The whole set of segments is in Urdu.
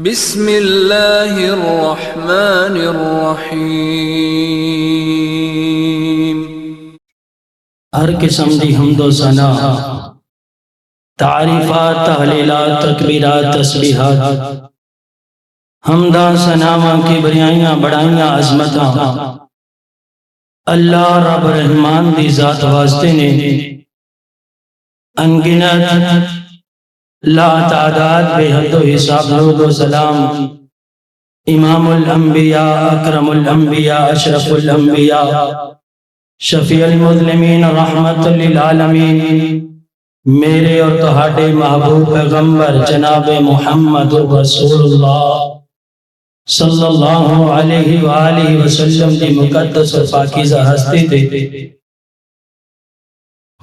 بسم اللہ الرحمن الرحیم۔ ہر قسم دی حمد و ثنا، تعریفات، تحلیلات، تکبیرات، تسبیحات، حمداں، ثناواں، کبریائیاں، بڑائیاں، عظمتاں اللہ رب رحمان دی ذات واسطے نے انگنت لا تعداد بے حد و حساب درود و سلام امام الانبیاء، اکرم الانبیاء، اشرف الانبیاء، شفیع المظلمین، رحمت للعالمین، میرے اور تہاڈے محبوب پیغمبر جناب محمد رسول اللہ صلی اللہ علیہ وآلہ وسلم دی مقدس اور پاکیزہ ہستی دے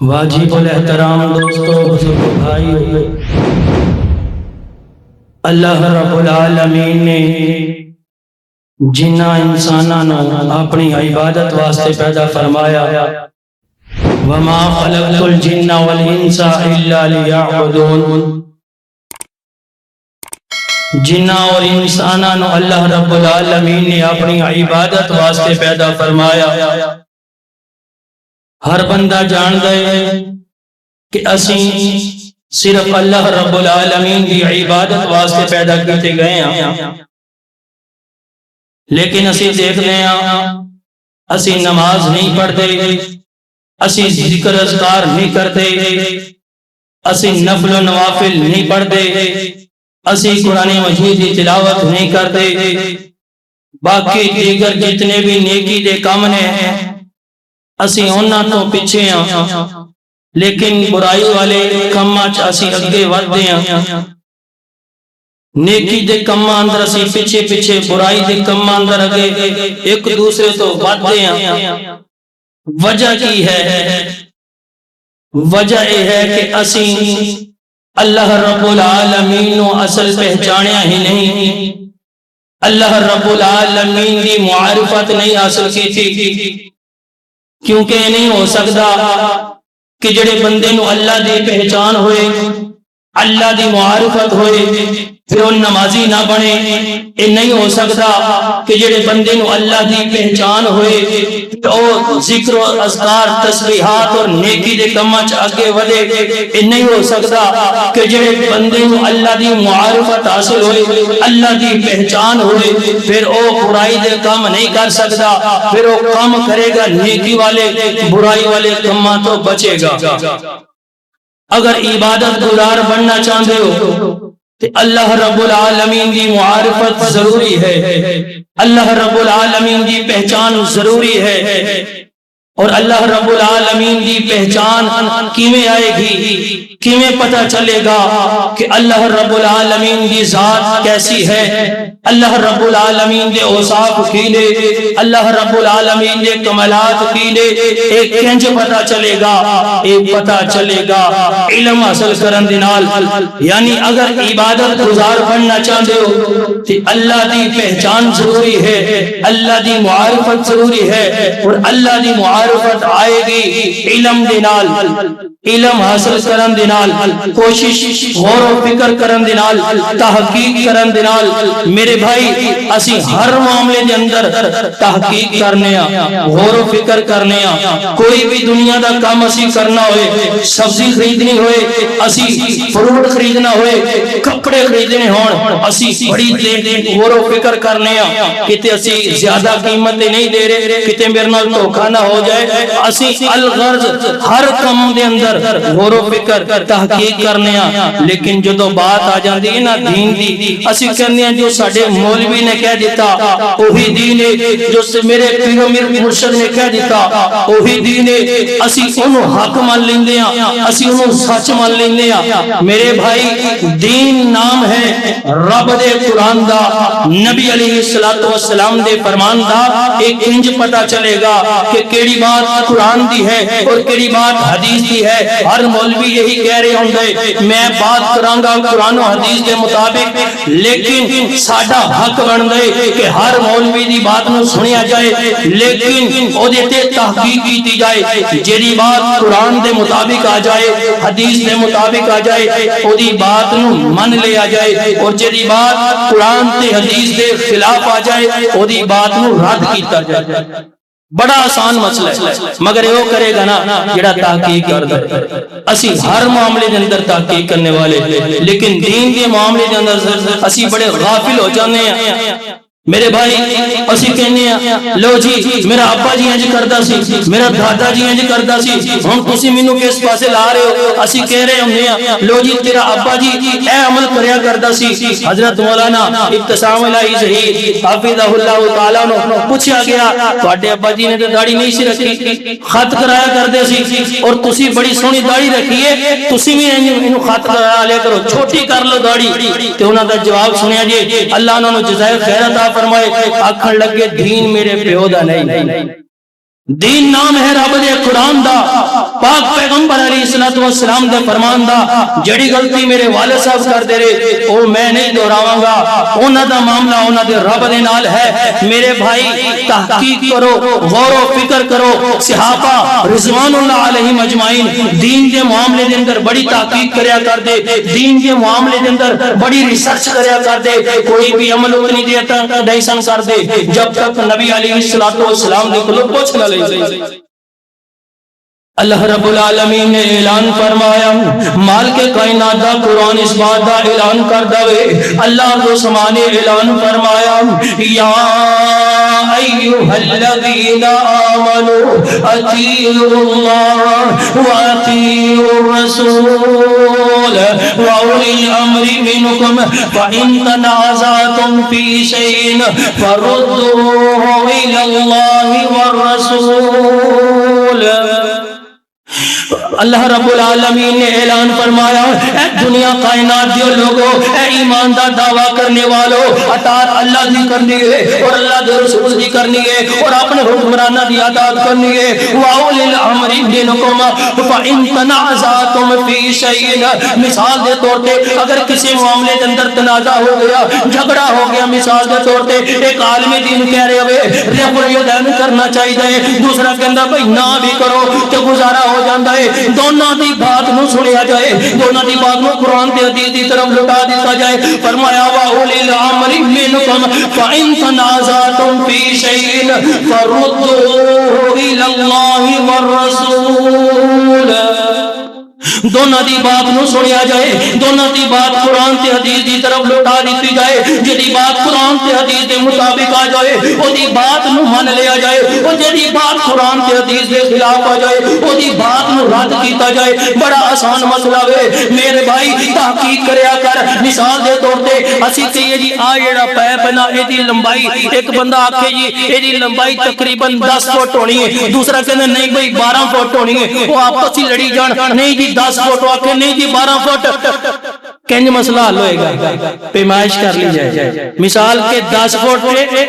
واجب الاحترام دوستو، بزرگ بھائیو، اللہ رب العالمین نے جنہ انساناں اپنی عبادت واسطے پیدا فرمایا، وما خلقت الجن والانس الا لیعبدون، جنہ اور انساناں اللہ رب العالمین نے اپنی عبادت واسطے پیدا فرمایا۔ ہر بندہ جان دے کہ اسی صرف اللہ رب العالمین کی عبادت واسطے پیدا کیتے گئے ہیں، لیکن اسی دیکھتے ہیں اسی نماز نہیں پڑھتے، اسی ذکر اذکار نہیں کرتے، اسی نفل و نوافل نہیں پڑھتے، اسی قرآن مجید کی تلاوت نہیں کرتے، باقی دیگر جتنے بھی نیکی دے کام نے اسی انہاں تو پیچھے ہیں، لیکن برائی والے کاماں چ اسی اگے ودھدے ہیں، نیکی دے کاماں اندر اسی پیچھے پیچھے، برائی دے کاماں اندر اگے ایک دوسرے تو ودھدے ہیں۔ وجہ کی ہے؟ وجہ یہ ہے کہ اسی اللہ رب العالمین نو اصل پہچانیا ہی نہیں، اللہ رب العالمین دی معرفت نہیں حاصل کی تھی، کیونکہ نہیں ہو سکتا کہ جڑے بندے نو اللہ دی پہچان ہوئے، اللہ دی معرفت ہوئے، پھر وہ نمازی نہ بنے۔ یہ نہیں ہو سکتا کہ جڑے بندے نو اللہ دی پہچان ہوئے اور ذکر و اذکار، تسبیحات اور نیکی دے کاماں چ اگے ودے۔ یہ نہیں ہو سکتا کہ جڑے بندے نو اللہ دی معرفت حاصل ہوئے، اللہ دی پہچان ہوئے، پھر وہ برائی دے کام نہیں کر سکتا، پھر وہ کام کرے گا نیکی والے، برائی والے کاماں تو بچے گا۔ اگر عبادت گزار بننا چاہتے ہو تو اللہ رب العالمین کی معرفت ضروری ہے، اللہ رب العالمین کی پہچان ضروری ہے۔ اور اللہ رب العالمین کی پہچان کیویں آئے گی، کیویں پتہ چلے گا کہ اللہ رب العالمین کی ذات کیسی ہے، اللہ رب العالمین کے اوصاف کی نے، اللہ رب العالمین کے کمالات کی نے، ایک کنج پتہ چلے گا، ایک پتہ چلے گا علم حاصل کرن دے نال۔ یعنی اگر عبادت گزار بننا چاہتے ہو تو اللہ دی پہچان ضروری ہے، اللہ دی معرفت ضروری ہے، اور اللہ دی معرفت آئے گی علم دے نال، علم حاصل کرن دے نال، کوشش غور و فکر کرن دے نال، تحقیق کرن دے نال۔ میرے بھائی اسی ہر معاملے دے اندر تحقیق کرنے ہاں، غور و فکر کرنے ہاں۔ کوئی بھی دنیا دا کام اسی کرنا ہوئے، سبزی خریدنی ہوئے، اسی فروٹ خریدنا ہوئے، کپڑے خریدنے ہون، اسی بڑی غور و فکر کرنے ہاں، کتے اسی زیادہ قیمتیں نہیں دے رہے، کتے میرے نال دھوکا نہ ہو جائے۔ اسی الغرض ہر کام دے اندر غور و فکر تحقیق کرنے ہاں، لیکن جدو بات آ جاندی ہے نا دین دی، اسی کہنے ہیں جو ساڈے مولوی نے کہہ دیتا وہی دین ہے، جو میرے پیر و مرشد نے کہہ دیتا وہی دین ہے، اسی انہوں حق مان لیندے ہاں، اسی انہوں سچ مان لیندے ہاں۔ میرے بھائی دین نام ہے رب دے قرآن دا، نبی علیہ السلام دے فرمان دا۔ ایک انج پتہ چلے گا کہ کیڑی بات قرآن دی ہے اور کیڑی بات حدیث دی ہے. ہر مولوی یہی کہہ رہے ہوں میں بات کراں قرآن و حدیث کے مطابق, لیکن ساڈا حق بن دے کہ ہر مولوی دی بات نو سنیا جائے لیکن او دے تے تحقیق کیتی جائے. جیڑی بات قرآن دے مطابق آ جائے حدیث دے مطابق آ جائے او دی بات نو من لیا جائے, اور جیڑی بات قرآن تے حدیث دے خلاف آ جائے او دی بات نو رد کیتا جائے. بڑا آسان مسئلہ ہے مگر وہ کرے گا نا جڑا تحقیق کردا ہے. اسی ہر معاملے دے اندر تحقیق کرنے والے, لیکن دین کے معاملے دے اندر اسی بڑے غافل ہو جانے ہیں. میرے بھائی اسی کہنے ہیں لو جی میرا ابا جی انج کردا سی, میرا دادا جی انج کردا سی, ہن تسی مینوں کس پاسے لا رہے ہو؟ اسی کہہ رہے ہوندے ہیں لو جی تیرا ابا جی اے عمل کریا کردا سی. حضرت مولانا ابتسام الہی ظہیر حافظہ اللہ تعالی نو پوچھا گیا تواڈے ابا جی نے تے داڑھی نہیں سی رکھی, خط کرایا کردے سی, اور تسی بڑی سونی داڑھی رکھی ہے, تسی بھی اینو خط کرا لیا کرو, چھوٹی کر لو داڑھی. تے انہاں دا جواب سنیا جی, اللہ انہاں نو جزائے خیر عطا فرمائے. آکھن لگے دین میرے پیو دا نہیں, دین نام ہے رب دے قرآن دا, پاک پیغمبر علیہ الصلوۃ والسلام دے فرمان دا. جڑی غلطی میرے والد صاحب کر دے رہے او میں نہیں دہراواں گا, انہاں دا معاملہ انہاں دے رب دے نال ہے. میرے بھائی تحقیق کرو, غور و فکر کرو. صحابہ رضوان اللہ علیہم اجمعین دین دے معاملے دے اندر بڑی تحقیق کریا کر دے, دین دے معاملے دے اندر بڑی ریسرچ کریا کر دے. کوئی بھی عمل اتنی دیر تک نہیں سن کر دے جب تک نبی علیہ الصلوۃ والسلام دے کولوں پوچھ نہ لے. اللہ رب العالمین نے اعلان فرمایا, مال کے کائنات دا قرآن اس بات دا اعلان کر دوے. اللہ کو سمانے اعلان فرمایا یا ایھا الذین آمنوا اطیعوا اللہ واطیعوا الرسول واولی الامر منکم فإن تنازعتم فی شیء فردوہ الی اللہ والرسول. اللہ رب العالمین نے اعلان فرمایا اے دنیا کائنات دیو لوگو, اے ایمان دا دعویٰ کرنے والو, اطاعت اللہ دی کرنی ہے اور اللہ دے رسول دی کرنی ہے اور اپنے حکمرانہ دی اطاعت کرنی ہے. وَأُولِي الْأَمْرِ مِنْكُمْ فَإِن تَنَازَعْتُمْ فِي شَيْءٍ, مثال دے طور پہ اگر کسی معاملے کے اندر تنازع ہو گیا, جھگڑا ہو گیا, مثال دے طور پہ ایک عالم دین کہہ رہے ہوئے رب الیدین کرنا چاہیے, دوسرا کہندا بھائی نہ بھی کرو تو گزارا ہو جاندا ہے. دونوں دی بات نو سنیا جائے, دونوں دی بات نو قرآن تے حدیث دی طرف لٹا دیتا جائے. فرمایا وَأُولِي الْأَمْرِ مِنْكُمْ فَإِن تَنَازَعْتُمْ فِي شَيْءٍ فَرُدُّوهُ إِلَى اللَّهِ وَالرَّسُولِ. دونوں دی بات نو سنیا جائے, دونوں دی بات قرآن تے حدیث دی طرف لٹا دیتی جائے. جڑی بات قرآن تے حدیث دے مطابق آ جائے او دی بات نو من لیا جائے, او جڑی بات قرآن تے حدیث دے خلاف آ جائے او دی بات نو رد کیتا جائے. بڑا آسان مسئلہ ہے میرے بھائی, تحقیق کریا کر. مثال دے طور تے اسی کہیے جی آ جڑا پیپ نا اے دی لمبائی, ایک بندہ آکھے جی اے دی لمبائی تقریباً 10 فٹ ہونی ہے, دوسرا کہندا نہیں بھائی 12 فٹ ہونی ہے. وہ آپس ہی لڑی جان, نہیں جی 10 فٹ آکھے نہیں جی 12 فٹ. کنج مسئلہ حل ہوئے گا, پیمائش کر لی جائے. مثال کے 10 فٹ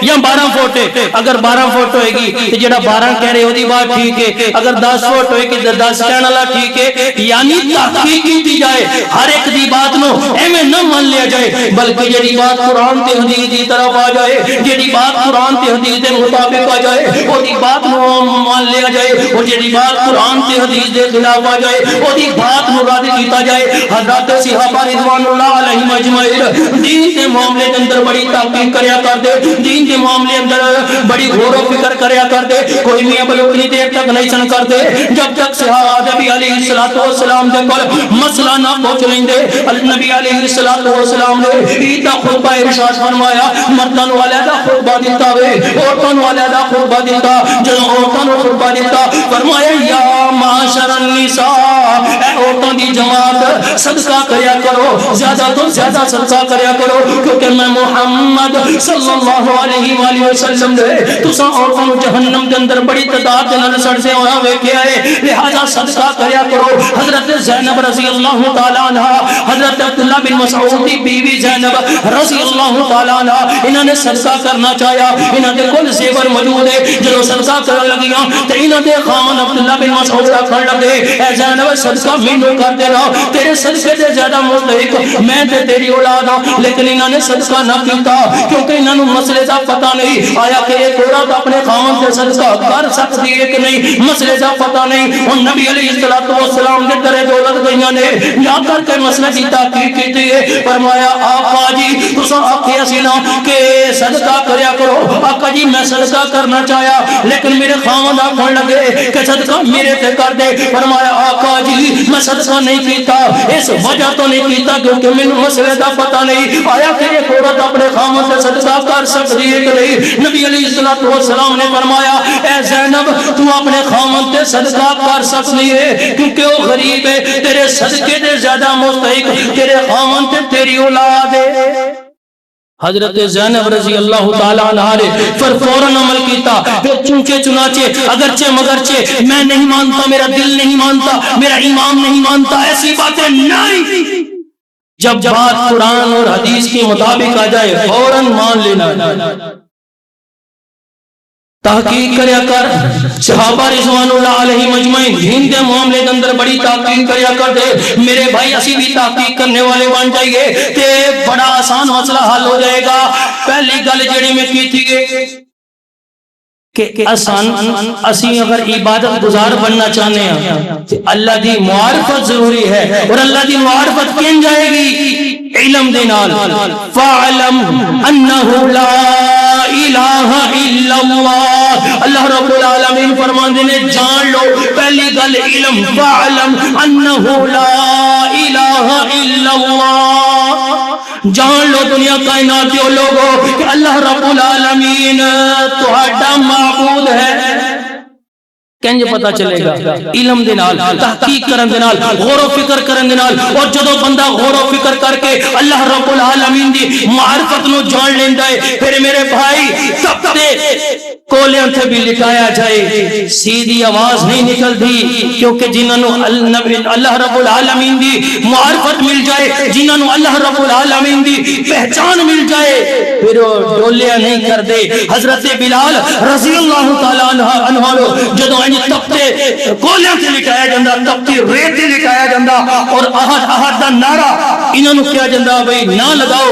یا 12 فٹ, اگر 12 فٹ ہوئے گی تو جڑا 12 کہہ رہے ہو دی بات ٹھیک ہے, اگر 10 فٹ ہوئے گی تو 10 کہنے والا ٹھیک ہے. یعنی تحقیق کی جائے, ہر ایک دی بات نو ایویں نہ مان لیا جائے, بلکہ جڑی بات قرآن تے حدیث دی طرف آ جائے, جڑی بات قرآن تے حدیث دے مطابق آ جائے او دی بات نو مان لیا جائے, اور جڑی بات قرآن تے حدیث دے خلاف آ جائے او دی بات نو رد کیتا جائے. حضرت صحابہ رضوان اللہ علیہم اجمعین دین کے معاملے کے اندر بڑی تحقیق کریا کر دے, دین کے معاملے اندر بڑی غور و فکر کریا کر دے. کوئی بھی عمل اتنی دیر تک نہیں سن کر دے جب تک صحابہ نبی علیہ الصلوۃ والسلام دے کول مسئلہ نہ پہنچ لیندے. نبی علیہ الصلوۃ والسلام نے عید دا خطبہ ارشاد فرمایا, مرداں نو علیحدہ خطبہ دیتا وے, عورتاں نو علیحدہ خطبہ دیتا. جدوں عورتاں نو خطبہ دیتا فرمایا یا معاشر النساء, اے عورتوں دی جماعت صدقہ کریا کرو، زیادہ تو زیادہ صدقہ کریا کرو، کیونکہ میں محمد صلی اللہ علیہ وآلہ وسلم دے تساں عورتوں جہنم کے اندر بڑی تعداد دے نال سڑ سے ہویا ویکھیا ہے، لہذا صدقہ کریا کرو۔ حضرت زینب رضی اللہ تعالی عنہ، حضرت عبداللہ بن مسعود دی بیوی زینب رضی اللہ تعالی عنہ، انہاں نے صدقہ کرنا چاہیا، انہاں دے کل زیور موجود ہے، جدوں صدقہ کرن لگیاں تے انہاں دے خاوند عبداللہ بن مسعود آکھن لگے اے زینب صدقہ مینوں کر دینا، تیرے صدقے دے زیادہ مستحق میں تے تیری اولاد ہاں، لیکن انہاں نے صدقہ نہ کیتا کیونکہ انہاں نوں مسئلے دا پتہ نہیں آیا کہ ایک عورت اپنے خاوند سے صدقہ کر سکتی ہے کہ نہیں، مسئلے دا پتہ نہیں۔ اور نبی علیہ السلام نے کرے دولت گئیاں نے جا کر کے مسئلے کی تحقیق کی ہے، فرمایا آقا جی تساں آکھیا سی نا کہ صدقہ کریا کرو، آقا جی میں صدقہ کرنا چاہیا لیکن میرے خاوند آکھن لگے کہ صدقہ میرے تے کر دے، فرمایا آقا جی میں صدقہ نہیں کیتا، اس وجہ تو نہیں کیتا کیونکہ مینوں مسئلے دا پتہ نہیں آیا کہ ایک عورت اپنے خاوند سے صدقہ کر سکتی ہے کہ نہیں۔ نبی علیہ السلام نے فرمایا اے زینب تو اپنے خاوند سے صدقہ کر سکتی ہے کیونکہ وہ غریب ہے، تیرے صدقے دے زیادہ مستحق تیرے خاوند تے تیری اولاد ہے۔ حضرت زینب رضی اللہ تعالیٰ عنہ نے فوراً عمل کیتا، پھر چونکہ چنانچہ اگرچہ مگرچہ میں نہیں مانتا، میرا دل نہیں مانتا، میرا ایمان نہیں مانتا، ایسی باتیں نہیں، جب بات قرآن اور حدیث کے مطابق آ جائے فوراً مان لینا۔ تحقیق کریا کر، صحابہ رضوان اللہ علیہ مجمعین دین کے معاملے کے اندر بڑی تحقیق کریا کر دے میرے بھائی، اسی بھی تحقیق کرنے والے بن جائیے تے بڑا آسان مسئلہ حل ہو جائے گا۔ پہلی گل جڑی میں کی تھی کہ اسی اگر عبادت گزار بننا چاہنے ہیں تو اللہ دی معرفت ضروری ہے، اور اللہ دی معرفت کین جائے گی؟ علم دے نال۔ فَعْلَمْ أَنَّهُ لَا الہ الا اللہ، اللہ رب العالمین فرماندے نے جان لو، پہلی گل علم، فَعْلَمْ أَنَّهُ لَا الہ الا اللہ، جان لو دنیا کائنات کے لوگوں کہ اللہ رب العالمین تہاڈا معبود ہے۔ کنج پتہ چلے گا؟ علم دے نال، تحقیق کرن دے نال، غور و فکر کرن دے نال، اور جدوں بندہ غور و فکر کر کے اللہ رب العالمین دی معرفت نو جان لیندا ہے، پھر میرے بھائی تپتے کولیاں تے بھی لٹایا جائے سیدھی آواز نہیں نکلتی، کیونکہ جنہاں نو اللہ رب العالمین دی معرفت مل جائے، جنہاں نو اللہ رب العالمین دی پہچان مل جائے، پھر وہ ڈولیا نہیں کر دے۔ حضرت بلال رضی اللہ تعالی عنہ جدوں تپتے کولیاں تے لٹایا جاندا، تپتی ریت تے لٹایا جاندا، اور احد احد دا نعرہ انہاں نو کیا جاندا بھئی نہ لگاؤ،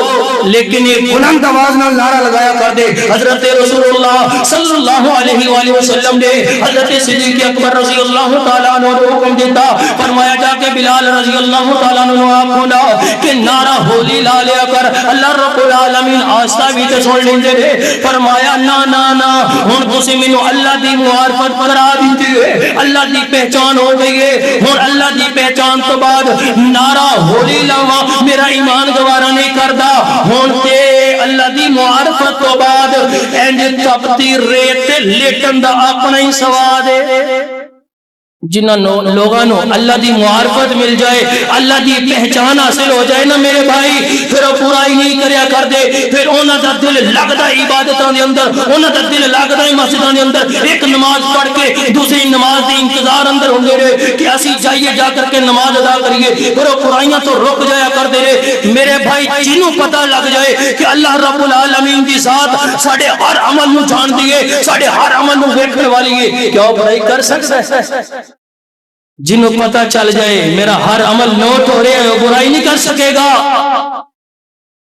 لیکن یہ بلند آواز نال نعرہ لگایا کر دے۔ حضرت رسول اللہ صلی اللہ علیہ وآلہ وسلم نے حضرت صدیق اکبر رضی اللہ تعالیٰ عنہ کو حکم دیتا، فرمایا جا کے بلال رضی اللہ تعالیٰ عنہ آپ ہونا کہ نعرہ ہولی لا لیا کر، اللہ رب العالمین آستہ بھی تے سن لیندے رہے۔ فرمایا نا نا نا ہن تسی مینوں اللہ دی معرفت کرا دیتی ہے، اللہ دی پہچان ہو گئی ہے، ہن اللہ دی پہچان تو بعد نعرہ ہولی لاواں میرا ایمان گوارا نہیں کردا، ہن تے اللہ دی معرفت تو بعد انج تپتی ریت لیٹن دا اپنا ہی سواد ہے۔ جنہاں لوگاں نو اللہ دی معرفت مل جائے، اللہ دی پہچان حاصل ہو جائے نا میرے بھائی، پھر وہ برائی نہیں کریا کر دے، پھر انہاں دا دل لگدا عبادتاں دے اندر، انہاں دا دل لگدا مسجداں دے اندر، ایک نماز پڑھ کے دوسری نماز دی انتظار اندر ہوندے رہے کہ اسی جائیے جا کر کے نماز ادا کریے، پھر وہ برائیاں تو رک جایا کر دے رہے۔ میرے بھائی جنوں پتہ لگ جائے کہ اللہ رب العالمین دی ذات ساڈے ہر عمل نو جان دی ہے، ساڈے ہر عمل نو ویکھن والی ہے، کیا وہ برائی کر سکتا ہے؟ جنہوں پتہ چل جائے میرا ہر عمل نوٹ ہو رہا ہے وہ برائی نہیں کر سکے گا۔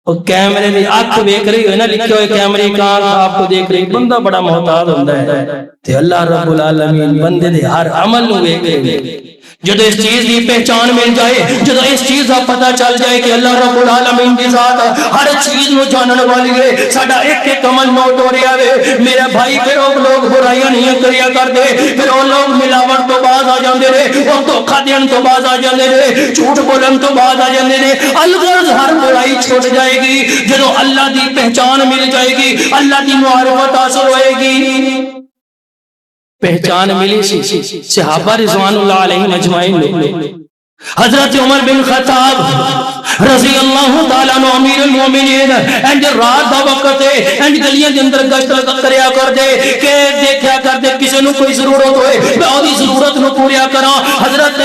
وہ کیمرے دی آنکھ دیکھ رہی ہے نا، لکھے ہوئے کیمرے کا آپ کو دیکھ رہی، بندہ بڑا محتاط ہوتا ہے تے اللہ رب العالمین بندے دے ہر عمل نو دیکھ رہے۔ جدو اس چیز کی پہچان مل جائے، جدو اس چیز کا پتہ چل جائے کہ اللہ رب العالمین کی ذات ہر چیز نو جاننے والی ہے، ساڈا ایک ایک عمل نوٹ ہو رہا ہے میرے بھائی، پھر وہ لوگ برائیاں نہیں کریا کرتے، پھر وہ لوگ ملاوٹ تو باز آ جاندے رہے، وہ دھوکھا دین تو باز آ جاندے رہے، جھوٹ بولن تو باز آ جاندے رہے۔ الغرض ہر برائی چھوٹ جائے گی جدو اللہ دی پہچان مل جائے گی، اللہ دی معرفت حاصل ہوئے گی۔ پہچان ملی سی صحابہ رضوان اللہ علیہ مجمعین نے، حضرت عمر بن خطاب رضی اللہ تعالیٰ عنہ امیر المومنین انج رات دا وقت ہے انج گلیاں دے اندر گشت کریا کر دے کہ دیکھیا کر دے کسی نو کوئی ضرورت ہوئے میں اودی ضرورت نو پوریا کراں حضرت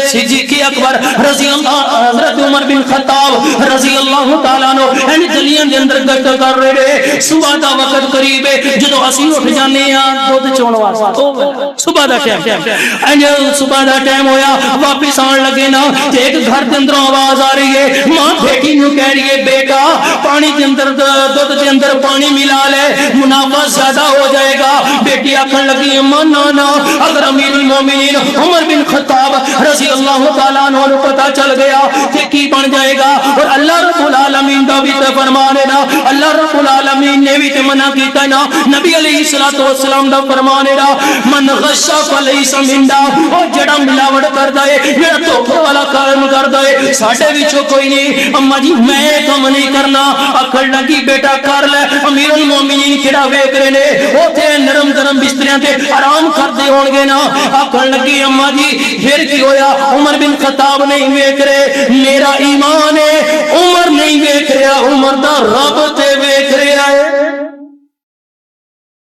صدیق اکبر رضی اللہ حضرت عمر بن خطاب رضی اللہ تعالیٰ عنہ انج گلیاں دے اندر گشت کر رہے صبح دا وقت قریب ہے جدوں اسی اٹھ جانے ہاں دودھ چون واسطے صبح دا ٹائم انج صبح دا ٹائم ہویا واپس آن لگے نا تے ایک گھر دے اندر آواز آ رہی ہے ماں بیٹی نو کہہ رہی ہے بیٹا پانی دے اندر دودھ دے اندر پانی ملا لے منافع زیادہ ہو جائے گا بیٹی آکھن لگی اماں نا نا اگر امیر المومنین عمر بن خطاب رضی اللہ تعالیٰ عنہ کو پتہ چل گیا کہ کی بن جائے گا اور اللہ رب العالمین دا بھی تے فرمان ہے نا اللہ رب العالمین نے بھی تے منع کیتا ہے نا نبی علیہ الصلوۃ والسلام دا فرمان ہے نا من غش فلیس منا او جڑا ملاوٹ کردا ہے جڑا دھوکے والا کام کردا ہے ساڈے وچوں کوئی نہیں اما جی میں کم نہیں کرنا اکھڑ لگی بیٹا کر لے امیر المومنین کیڑا ویکھ رہے نے اوتھے نرم گرم بستریاں تے آرام کردے ہون گے نا اکھڑ لگی اما جی پھر کی ہویا عمر بن خطاب نہیں ویکھ رہے میرا ایمان ہے عمر نہیں ویکھ رہا عمر دا رب تے ویکھ رہا ہے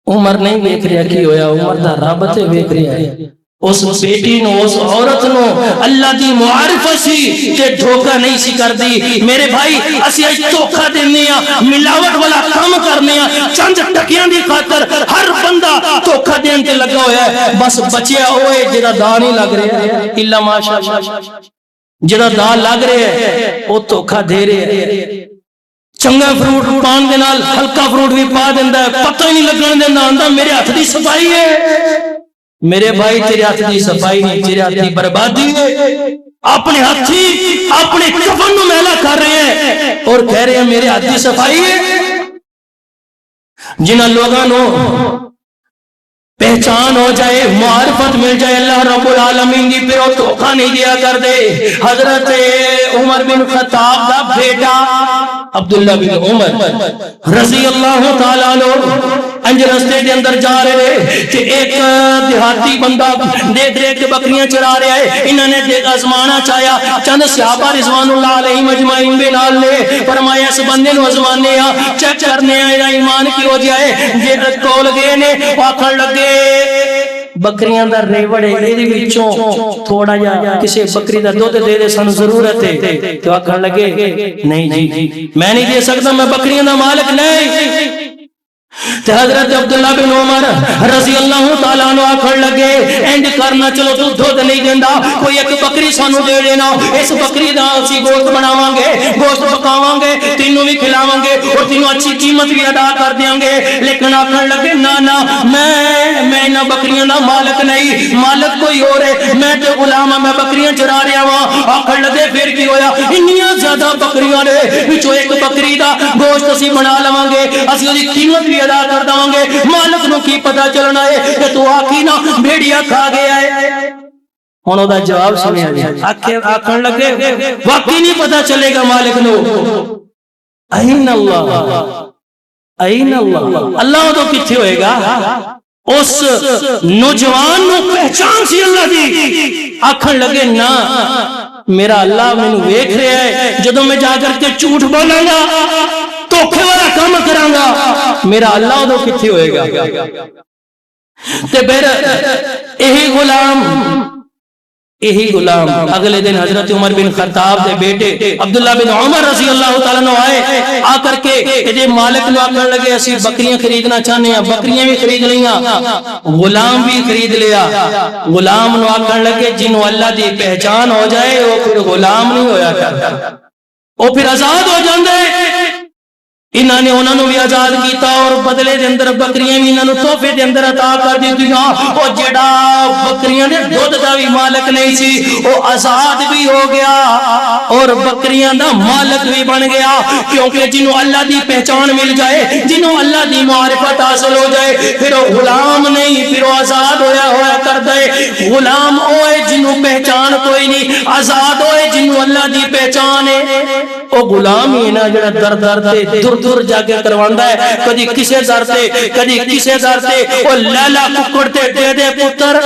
عمر نہیں ویکھ رہا کی ہویا عمر دا رب تے ویکھ رہا ہے اس بیٹی نو اس عورت نو اللہ دی معرفت سی کہ دھوکہ نہیں سی کر دی میرے بھائی اسی اج دھوکہ دینے ہاں ملاوٹ والا کام کرنے ہاں چند ٹکیاں دی خاطر ہر بندہ دھوکہ دین تے لگا ہوا ہے بس بچیا ہوئے جڑا دا نہیں لگ رہا ہے الا ماشاءاللہ جڑا دا لگ رہا ہے وہ دھوکہ دے رہا ہے چنگا فروٹ پان دے نال ہلکا فروٹ بھی پا دیندا ہے پتہ ہی نہیں لگن دیندا آندا میرے ہاتھ دی صفائی ہے میرے بھائی تیرے ہاتھ دی صفائی نہیں تیرے ہاتھ دی بربادی ہے اپنے ہاتھی اپنے کفن نو میلا کر رہے ہیں اور کہہ رہے ہیں میرے ہاتھ دی صفائی ہے جنہاں لوگاں نو پہچان ہو جائے معرفت مل جائے اللہ رب العالمین دی پھر وہ دھوکہ نہیں دیا کر دے حضرت عمر بن خطاب دا بیٹا عبداللہ بن عمر رضی اللہ تعالیٰ عنہ انج رستے دے اندر جا رہے کہ ایک دیہاتی بندہ دیکھ رہے کہ بکریاں چرا رہا ہے انہوں نے دیکھ آزمانا چاہیا چند صحابہ رضوان اللہ علیہ مجمعین بے نال لے فرمایا اس بندے نو آزمانے ہاں چیک کرنے آئے ایمان کی ہو جائے جے کول گئے نے آکھن لگے بکریاں دا ریوڑ ہے ایدی وچوں تھوڑا جا کسی بکری دا دودھ دے دے سن ضرورت ہے تو آکھن لگے نہیں جی میں نہیں دے سکتا میں بکریاں دا مالک نہیں تے حضرت عبداللہ بن عمر رضی اللہ تعالیٰ عنہ آکھن لگے اینڈ کرنا چلو تو دودھ نہیں دیندا کوئی ایک بکری سانو دے دینا اس بکری دا اسی گوشت بناواں گے گوشت پکاواں گے تینوں بھی کھلاواں گے اور تینوں اچھی قیمت بھی ادا کر دیاں گے لیکن آکھن لگے نا نا میں نہ بکریاں دا مالک نہیں مالک کوئی اور ہے میں تے غلام ہاں میں بکریاں چرا رہا ہاں آکھن لگے پھر کی ہویا انیاں زیادہ بکریاں نے وچوں ایک بکری دا گوشت اسی بنا لواں گے اسی اودی قیمت بھی ادا کر داں گے مالک نو کی پتہ چلنا ہے کہ تو آکھی نا بھیڑیا کھا گیا ہے ہن دا جواب سنیا جی آکھن لگے واقعی نہیں پتہ چلے گا مالک نو این اللہ اللہ تو کتھے ہوئے گا اس نوجوان نو پہچان سی اللہ دی آکھن لگے نا میرا اللہ میں نو ویکھ رہا ہے جدوں میں جا کر کے جھوٹ بولاں گا دھوکے والا کام کراں گا میرا اللہ ادو کتھے ہوئے گا تے پھر یہی غلام اگلے دن حضرت عمر بن خطاب دے بیٹے عبداللہ بن عمر رضی اللہ تعالیٰ عنہ آئے آ کر کے جے مالک نو آکھن لگے اسی بکریاں خریدنا چاہنے ہیں بکریاں بھی خرید لیاں غلام بھی خرید لیا غلام نو آکھن لگے جنوں اللہ دی پہچان ہو جائے وہ پھر غلام نہیں ہویا کرتا وہ پھر آزاد ہو جاندے انہاں نے انہاں نو بھی آزاد کیتا اور بدلے دے اندر بکریاں بھی انہاں نو تحفے دے اندر عطا کر دتیاں او جڑا بکریاں دے دودھ دا بھی مالک نہیں سی او آزاد بھی ہو گیا اور بکریاں دا مالک بھی بن گیا کیونکہ جنوں اللہ دی پہچان مل جائے جنوں اللہ دی معرفت حاصل ہو جائے پھر وہ غلام نہیں پھر وہ آزاد ہویا کردا ہے غلام ہوئے جنوں پہچان کوئی نہیں آزاد ہوئے جنوں اللہ دی پہچان ہے او غلام ہی نا جڑا در در تے دور جا کے کرواندا ہے کدی کسے در تے کدی کسے در تے او لالا ککڑ تے دے دے پتر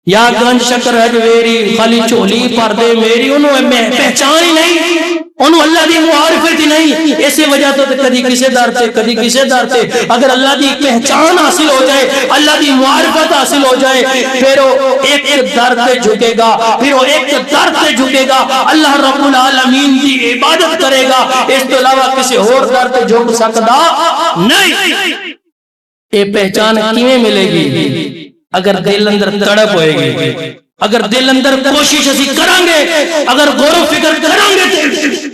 یا گنج شکر ہجویری خالی چولی پردے میری انہوں پہچان ہی نہیں، انہوں اللہ دی معارفت ہی نہیں. اسی وجہ تو کدی کسے در تے کدی کسے در تے. اگر اللہ دی پہچان حاصل ہو جائے، اللہ دی معارفت حاصل ہو جائے، پھر وہ ایک در تے جھکے گا، پھر وہ ایک در تے جھکے گا، اللہ رب العالمین کی عبادت کرے گا. اس تو علاوہ کسی اور در تے جھک سکتا نہیں. یہ پہچان کیویں ملے گی؟ اگر دل اندر تڑپ ہوئے گی، اگر دل اندر کوشش اسی کریں گے، اگر غور و فکر کریں گے،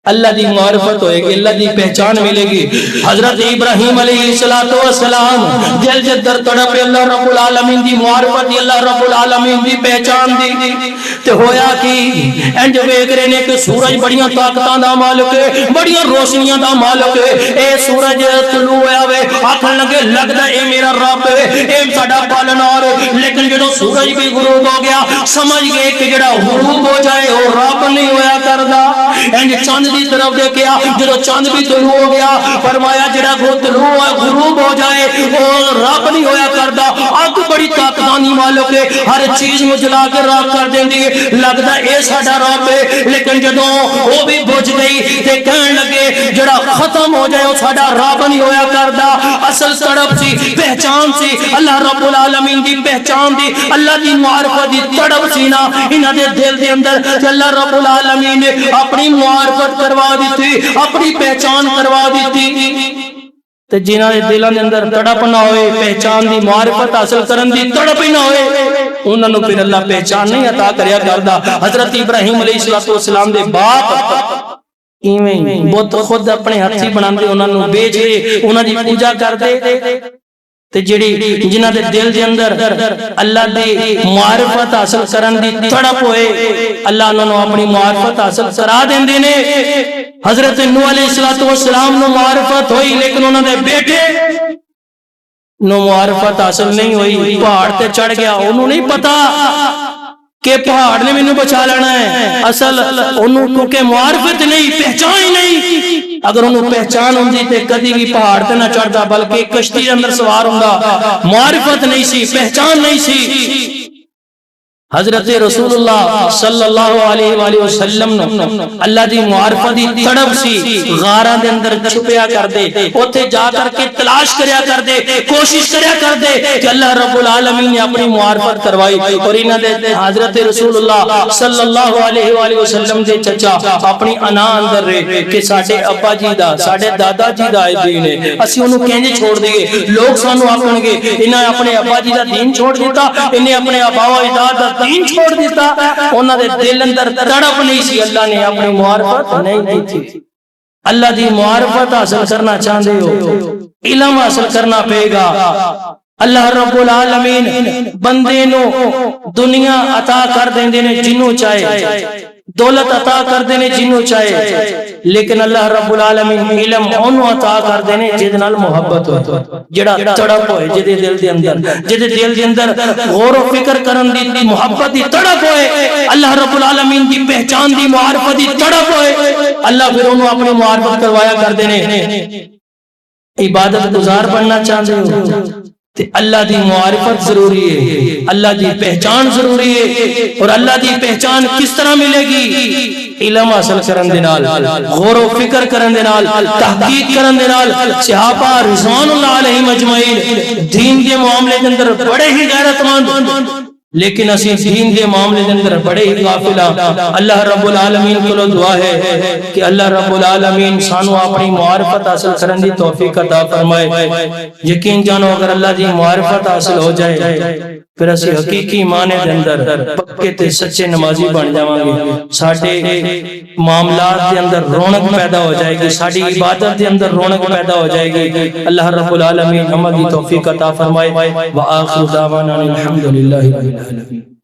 اللہ دی معرفت ہوئے گی، اللہ دی پہچان ملے گی. حضرت ابراہیم علیہ السلام دل جدر تڑپ اللہ رب العالمین دی معرفت دی، اللہ رب العالمین دی پہچان دی. تے ہویا کی انج ویکھ رہے نے کہ سورج بڑیاں طاقتاں دا مالک ہے، بڑیاں روشنیاں دا مالک ہے. اے سورج طلوع ہویا وے، آکھن لگے لگدا اے میرا رب ہے، اے ساڈا پالنہار ہے. لیکن جدوں سورج بھی غروب ہو گیا، سمجھ گئے کہ جڑا غروب ہو جائے وہ رب نہیں ہویا کردا. انج چاند دی طرف دیکھیا، جدو چاند بھی طلوع ہو گیا، فرمایا جڑا غروب ہو جائے وہ رب نہیں ہویا کردا. اگ بڑی طاقتانی مالک ہے، ہر چیز میں جلا کے راک کر دیندی ہے، لگدا اے ساڈا رب ہے. لیکن جدو وہ بھی بجھ گئی تے کہن لگے جڑا ختم ہو جائے وہ ساڈا رب نہیں ہویا کردا. اصل تڑپ سی، پہچان سی، اللہ رب العالمین دی پہچان دی، اللہ دی معرفت دی تڑپ سی نا انہاں دے دل دے اندر. اللہ رب العالمین نے اپنی معرفت کروا دیتی، اپنی پہچان کروا دیتی. تے جنہاں دے دلاں دے اندر تڑپ نہ ہوئے، پہچان دی معرفت حاصل کرن دی تڑپ ہی نہ ہوئے، انہاں نوں پھر اللہ پہچان نہیں عطا کریا کردا. حضرت ابراہیم علیہ السلام دے باپ ایویں بت خود اپنے ہاتھی بناندے، انہاں نوں بیچ کے انہاں دی پوجا کردے. تے جڑی جنہاں دے دل دے اندر اللہ دی معرفت حاصل کرن دی تڑپ ہوئے، اللہ انہاں نوں اپنی معرفت حاصل کرا دیندے نے. حضرت نوح علیہ السلام نو معرفت ہوئی، لیکن انہاں دے بیٹے نو معرفت حاصل نہیں ہوئی. پہاڑ تے چڑھ گیا، انہوں نہیں پتا کہ پہاڑ نے مینوں بچا لینا ہے. اصل انہوں کیونکہ معرفت نہیں، پہچان ہی نہیں. اگر انہوں پہچان ہوندی تے کدی بھی پہاڑ تے نہ چڑھدا، بلکہ کشتی اندر سوار ہوندا. معرفت نہیں سی، پہچان نہیں سی. حضرت رسول اللہ صلی اللہ علیہ وآلہ وسلم نو اللہ دی معرفت دی تڑپ سی. غاراں دے اندر چھپیا کر دے، اوتھے جا کر کے تلاش کریا کر دے، کوشش کریا کر دے کہ اللہ رب العالمین نے اپنی معرفت کروائی. اور انہاں دے حضرت رسول اللہ صلی اللہ علیہ وآلہ وسلم دے چچا اپنی انا اندر رہے کہ ساڈے ابا جی دا، ساڈے دادا جی دا دین ہے، اسی انہوں کینجے چھوڑ دیے. لوگ سانو آکھن گے انہاں اپنے ابا جی دا دین چھوڑ دیتا، انہیں اپنے آبا و اجداد دا دین چھوڑ دیتا. انہاں دے دل اندر تڑپ نہیں سی، اللہ نے اپنی معرفت نہیں دی تھی. اللہ دی معرفت حاصل کرنا چاہتے ہو، علم حاصل کرنا پے گا. اللہ رب العالمین بندے نو دنیا عطا کر دیندے نے جنوں چاہے، دولت عطا کر دینے جنوں چاہے، لیکن اللہ رب العالمین علم انہوں عطا کر دینے جد نال محبت ہوئے، جڑا تڑپ ہوئے جدے دل دے اندر، جدے دل دے اندر غور و فکر کرن دی محبت دی تڑپ ہوئے، اللہ رب العالمین دی پہچان دی معرفت دی تڑپ ہوئے، اللہ پھر انہوں اپنی معرفت کروایا کر دینے. عبادت گزار بننا چاہتے ہو، اللہ دی معرفت ضروری ہے، اللہ دی پہچان ضروری ہے. اور اللہ دی پہچان کس طرح ملے گی؟ علم حاصل کرن دے نال، غور و فکر کرن دے نال، تحقیق کرن دے نال. صحابہ رضوان اللہ علیہم اجمعین دین کے معاملے کے اندر بڑے ہی غیرت مند، لیکن اسی دین کے معاملے کے اندر بڑے ہی غافل. اللہ رب العالمین کو دعا ہے کہ اللہ رب العالمین سانو اپنی معرفت حاصل کرن دی توفیق عطا فرمائے. یقین جانو اگر اللہ دی معرفت حاصل ہو جائے پھر اسی حقیقی معنی دے اندر پکے تے سچے نمازی بن جاواں گے. ساڈے معاملات دے اندر رونق پیدا ہو جائے گی، ساڈی عبادت دے اندر رونق پیدا ہو جائے گی. اللہ رب العالمین ہمیں توفیق عطا فرمائے. وآخر دعوانا الحمدللہ رب العالمین.